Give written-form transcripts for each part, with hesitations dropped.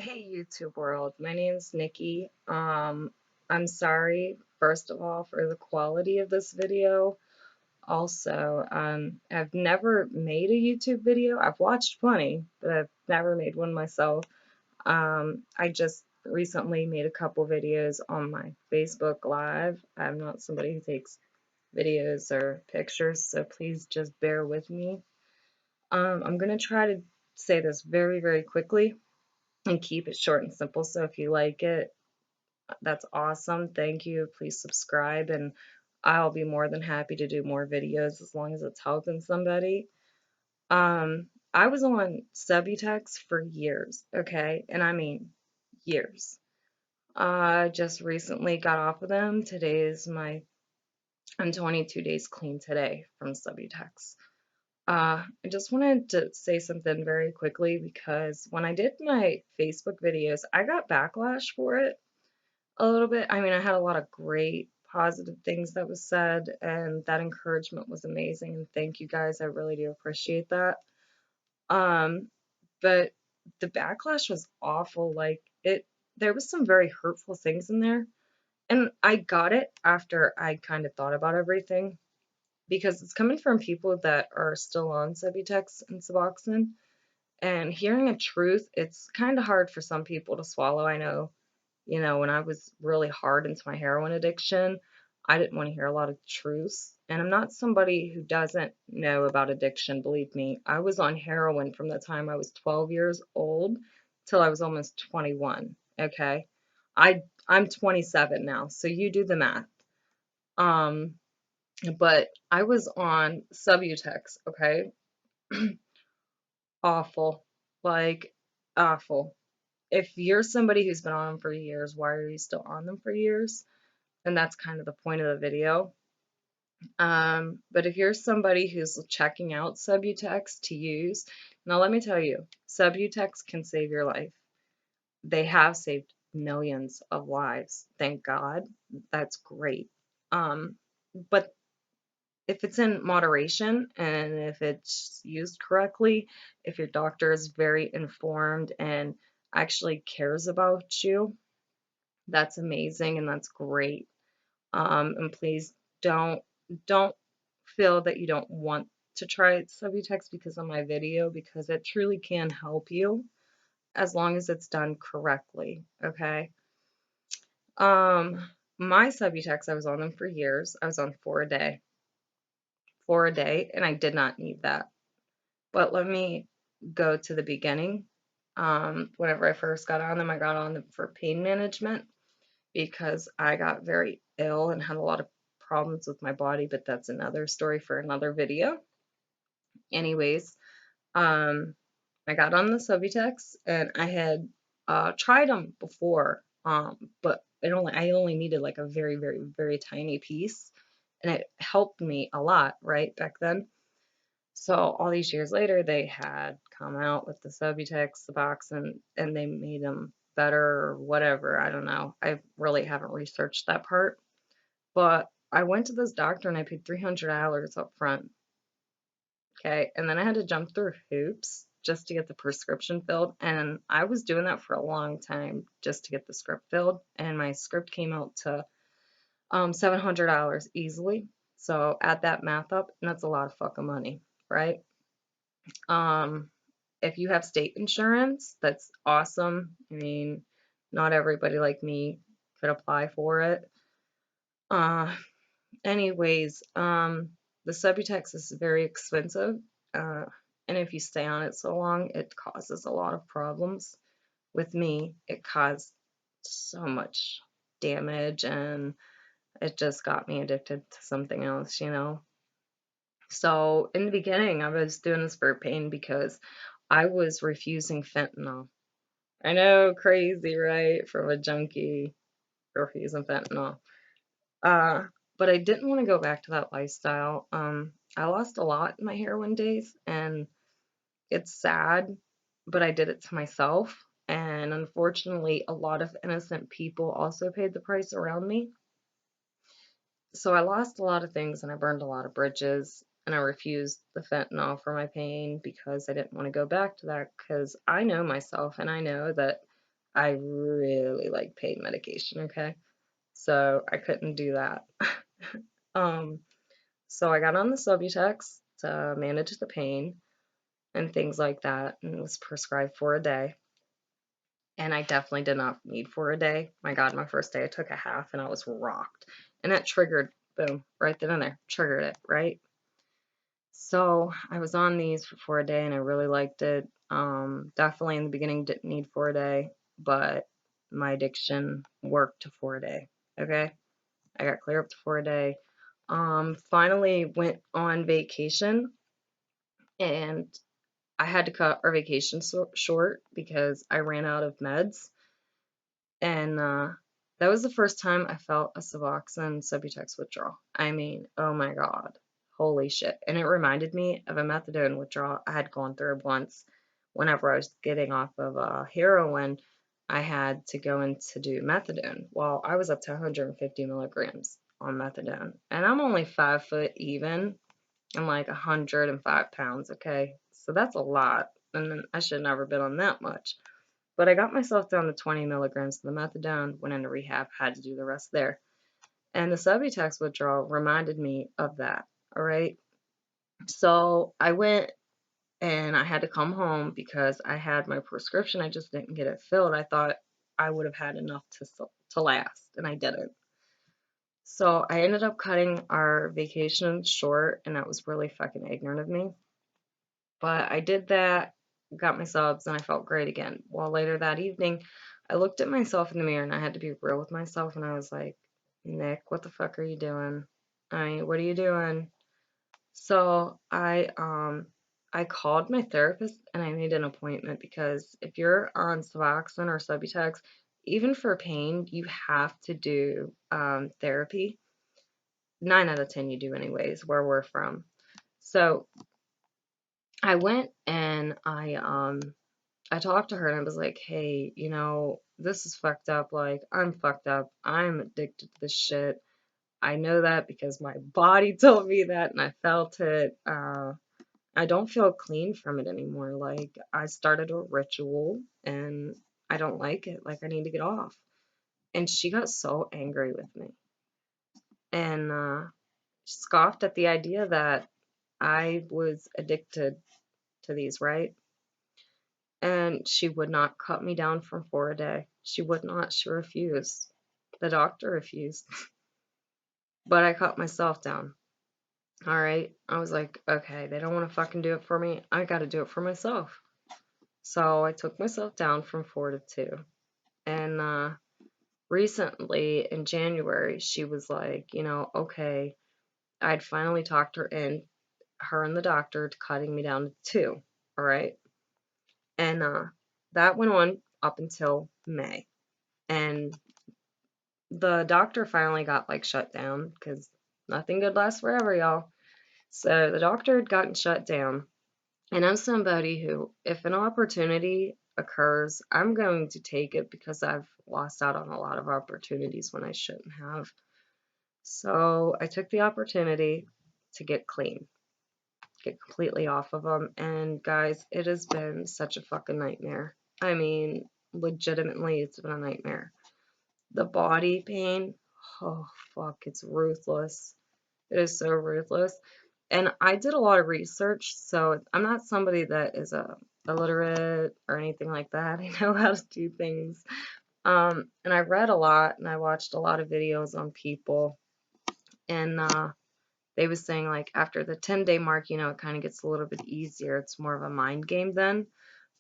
Hey YouTube world, my name's Nikki. I'm sorry, first of all, for the quality of this video. Also, I've never made a YouTube video. I've watched plenty, but I've never made one myself. I just recently made a couple videos on my Facebook Live. I'm not somebody who takes videos or pictures, so please just bear with me. I'm gonna try to say this very, very quickly and keep it short and simple. So if you like it, that's awesome. Thank you. Please subscribe, and I'll be more than happy to do more videos as long as it's helping somebody. I was on Subutex for years, okay? And I mean years. I just recently got off of them. I'm 22 days clean today from Subutex. I just wanted to say something very quickly because when I did my Facebook videos, I got backlash for it a little bit. I mean, I had a lot of great positive things that was said, and that encouragement was amazing. And thank you guys. I really do appreciate that. Um, but the backlash was awful. There was some very hurtful things in there. And I got it after I kind of thought about everything because it's coming from people that are still on Subutex and Suboxone. And hearing a truth, it's kind of hard for some people to swallow. I know, when I was really hard into my heroin addiction, I didn't want to hear a lot of truths. And I'm not somebody who doesn't know about addiction, believe me. I was on heroin from the time I was 12 years old till I was almost 21. Okay. I'm 27 now, so you do the math. Um, but I was on Subutex, okay? Awful. Like awful. If you're somebody who's been on them for years, why are you still on them for years? And that's kind of the point of the video. But if you're somebody who's checking out Subutex to use, now let me tell you, Subutex can save your life. They have saved millions of lives, thank God. That's great. But if it's in moderation and if it's used correctly, if your doctor is very informed and actually cares about you, that's amazing and that's great. And please don't don't feel that you don't want to try Subutex because of my video, because it truly can help you as long as it's done correctly. Okay. Um, my Subutex, I was on them for years. I was on four a day, and I did not need that. But let me go to the beginning. Whenever I first got on them, I got on them for pain management because I got very ill and had a lot of problems with my body, but that's another story for another video. Anyways, um, I got on the Subutex and I had tried them before, but I only needed like a very, very, very tiny piece, and it helped me a lot, right, back then. So all these years later, they had come out with the Subutex, the box, and they made them better or whatever. I don't know. I really haven't researched that part. But I went to this doctor and I paid $300 up front. Okay. And then I had to jump through hoops just to get the prescription filled. And I was doing that for a long time just to get the script filled. And my script came out to $700 easily. So add that math up, and that's a lot of fucking money, right? Um, if you have state insurance, that's awesome. I mean, not everybody like me could apply for it. Uh, anyways, the Subutex is very expensive, uh, and if you stay on it so long, it causes a lot of problems. With me, it caused so much damage, and it just got me addicted to something else. So in the beginning, I was doing this for pain because I was refusing fentanyl. I know, crazy, right? From a junkie refusing fentanyl. Uh, but I didn't want to go back to that lifestyle. I lost a lot in my heroin days, and it's sad, but I did it to myself. And unfortunately, a lot of innocent people also paid the price around me. So I lost a lot of things and I burned a lot of bridges, and I refused the fentanyl for my pain because I didn't want to go back to that, because I know myself and I know that I really like pain medication, okay? So I couldn't do that. Um, so I got on the Subutex to manage the pain and things like that, and it was prescribed for a day. And I definitely did not need for a day. My God, my first day I took a half and I was rocked. And that triggered, boom, right then and there, triggered it, right? So I was on these for a day and I really liked it. Definitely in the beginning didn't need for a day, but my addiction worked to for a day. Okay. I got clear up to for a day. Finally went on vacation and I had to cut our vacation short because I ran out of meds. And that was the first time I felt a Suboxone Subutex withdrawal. I mean, oh my God, holy shit. And it reminded me of a methadone withdrawal I had gone through once whenever I was getting off of heroin. I had to go in to do methadone. Well, I was up to 150 milligrams on methadone. And I'm only 5 foot even and like 105 pounds, okay? So that's a lot. And I should have never been on that much. But I got myself down to 20 milligrams of the methadone, went into rehab, had to do the rest there. And the Subutex withdrawal reminded me of that. All right. So I went and I had to come home because I had my prescription. I just didn't get it filled. I thought I would have had enough to last, and I didn't. So I ended up cutting our vacation short, and that was really fucking ignorant of me. But I did that, got my subs, and I felt great again. Well, later that evening, I looked at myself in the mirror and I had to be real with myself. And I was like, Nick, what the fuck are you doing? I mean, what are you doing? So I called my therapist and I made an appointment because if you're on Suboxone or Subutex, even for pain, you have to do therapy. 9 out of 10 you do anyways, where we're from. So I went and I talked to her and I was like, hey, this is fucked up. Like, I'm fucked up. I'm addicted to this shit. I know that because my body told me that and I felt it. I don't feel clean from it anymore. Like, I started a ritual and I don't like it. Like, I need to get off. And she got so angry with me and scoffed at the idea that I was addicted to these, right? And she would not cut me down from 4 a day. She would not. She refused. The doctor refused. But I cut myself down. All right. I was like, okay, they don't want to fucking do it for me. I got to do it for myself. So I took myself down from 4 to 2. And recently in January, she was like, okay, I'd finally talked her and the doctor, to cutting me down to 2. All right. And that went on up until May. And the doctor finally got like shut down because nothing good lasts forever, y'all. So the doctor had gotten shut down. And I'm somebody who, if an opportunity occurs, I'm going to take it because I've lost out on a lot of opportunities when I shouldn't have. So I took the opportunity to get clean, get completely off of them. And guys, it has been such a fucking nightmare. I mean, legitimately, it's been a nightmare. The body pain, oh fuck, it's ruthless. It is so ruthless. And I did a lot of research, so I'm not somebody that is illiterate or anything like that. I know how to do things. And I read a lot and I watched a lot of videos on people. And they was saying like after the 10-day mark, it kind of gets a little bit easier. It's more of a mind game then.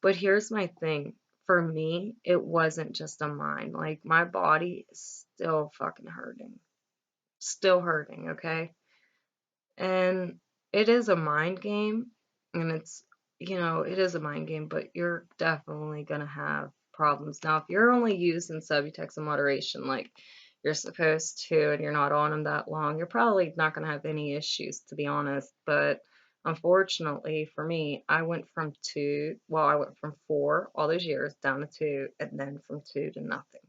But here's my thing. For me, it wasn't just a mind. Like, my body is still fucking hurting. Still hurting, okay? And it is a mind game. And it is a mind game, but you're definitely going to have problems. Now, if you're only using Subutex in moderation, like you're supposed to, and you're not on them that long, you're probably not going to have any issues, to be honest. But unfortunately for me, I went from 4 all those years down to 2, and then from 2 to nothing.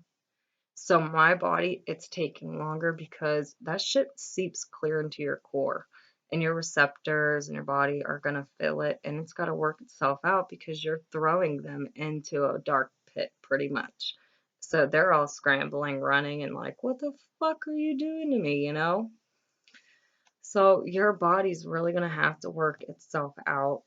So my body, it's taking longer because that shit seeps clear into your core, and your receptors and your body are going to feel it, and it's got to work itself out because you're throwing them into a dark pit pretty much. So they're all scrambling, running, and like, what the fuck are you doing to me, you know? So your body's really gonna have to work itself out.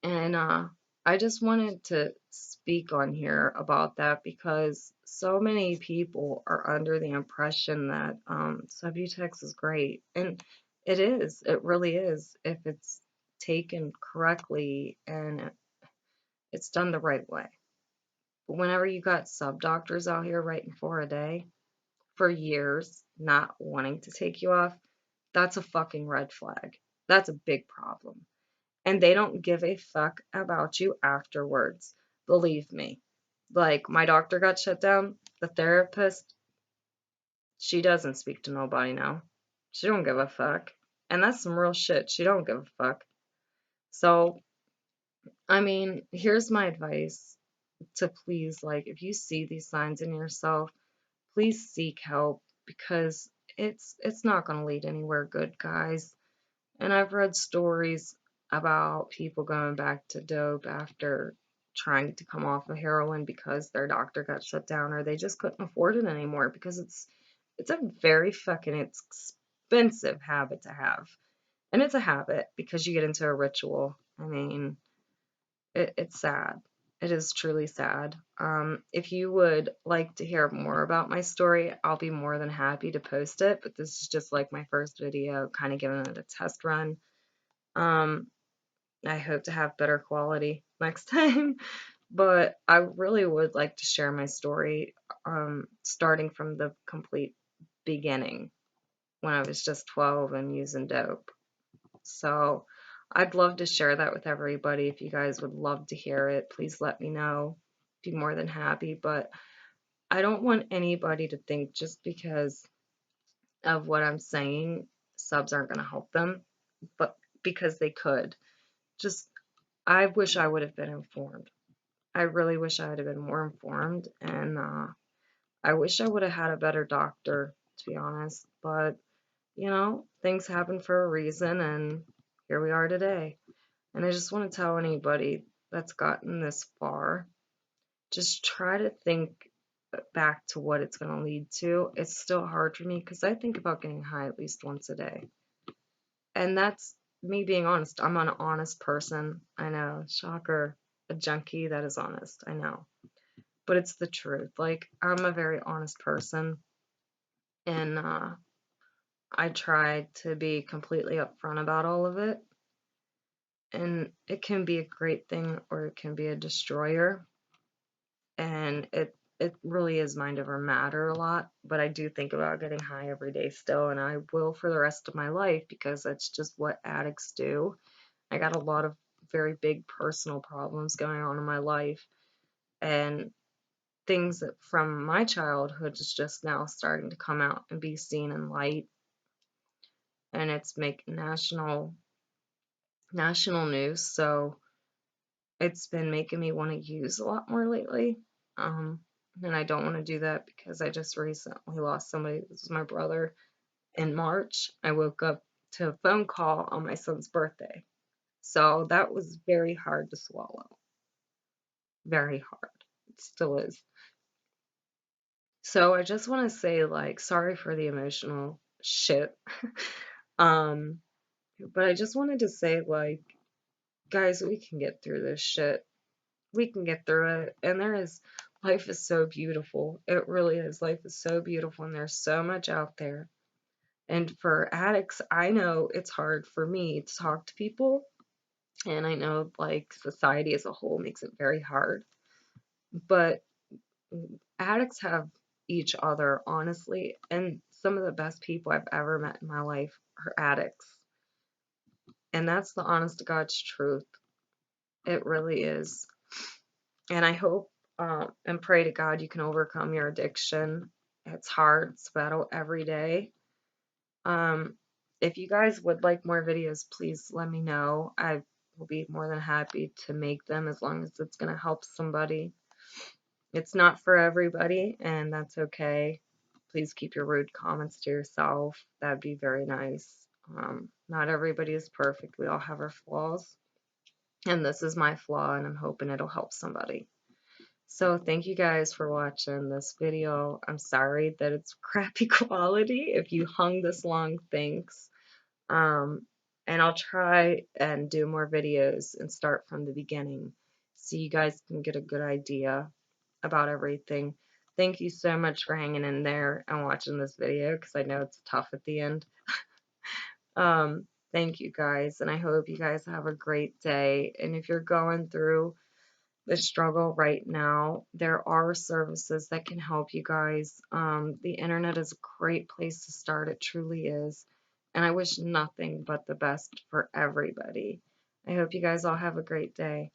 And I just wanted to speak on here about that because so many people are under the impression that Subutex is great. And it is, it really is, if it's taken correctly and it's done the right way. But whenever you got sub doctors out here writing 4 a day for years, not wanting to take you off, that's a fucking red flag. That's a big problem. And they don't give a fuck about you afterwards. Believe me. Like, my doctor got shut down. The therapist, she doesn't speak to nobody now. She don't give a fuck. And that's some real shit. She don't give a fuck. So, I mean, here's my advice to please, like, if you see these signs in yourself, please seek help because it's not going to lead anywhere good, guys. And I've read stories about people going back to dope after trying to come off of heroin because their doctor got shut down or they just couldn't afford it anymore because it's a very fucking expensive habit to have. And it's a habit because you get into a ritual. I mean, it's sad. It is truly sad. If you would like to hear more about my story, I'll be more than happy to post it. But this is just like my first video, kind of giving it a test run. Um, I hope to have better quality next time, but I really would like to share my story, starting from the complete beginning when I was just 12 and using dope. So I'd love to share that with everybody. If you guys would love to hear it, please let me know. Be more than happy, but I don't want anybody to think just because of what I'm saying, subs aren't going to help them, but because they could. Just I wish I would have been informed. I really wish I would have been more informed, and I wish I would have had a better doctor, to be honest. But, you know, things happen for a reason, and here we are today. And I just want to tell anybody that's gotten this far, just try to think back to what it's going to lead to. It's still hard for me because I think about getting high at least once a day. And that's me being honest. I'm an honest person. I know, shocker, a junkie that is honest. I know. But it's the truth. Like, I'm a very honest person, and I try to be completely upfront about all of it. And it can be a great thing or it can be a destroyer. And it really is mind over matter a lot, but I do think about getting high every day still, and I will for the rest of my life because that's just what addicts do. I got a lot of very big personal problems going on in my life, and things that from my childhood is just now starting to come out and be seen in light, and it's making national news. So it's been making me want to use a lot more lately. And I don't want to do that because I just recently lost somebody. This was my brother in March. I woke up to a phone call on my son's birthday. So that was very hard to swallow. Very hard. It still is. So I just want to say, like, sorry for the emotional shit. um, but I just wanted to say, like, guys, we can get through this shit. We can get through it. And life is so beautiful. It really is. Life is so beautiful, and there's so much out there. And for addicts, I know it's hard for me to talk to people. And I know, like, society as a whole makes it very hard. But addicts have each other, honestly, and some of the best people I've ever met in my life are addicts. And that's the honest to God's truth. It really is. And I hope and pray to God you can overcome your addiction. It's hard, it's a battle every day. Um, if you guys would like more videos, please let me know. I will be more than happy to make them as long as it's going to help somebody. It's not for everybody, and that's okay. Please keep your rude comments to yourself. That'd be very nice. Not everybody is perfect. We all have our flaws. And this is my flaw, and I'm hoping it'll help somebody. So thank you guys for watching this video. I'm sorry that it's crappy quality. If you hung this long, thanks. Um, and I'll try and do more videos and start from the beginning so you guys can get a good idea about everything. Thank you so much for hanging in there and watching this video because I know it's tough at the end. Thank you guys, and I hope you guys have a great day. And if you're going through the struggle right now, there are services that can help you guys. The internet is a great place to start. It truly is. And I wish nothing but the best for everybody. I hope you guys all have a great day.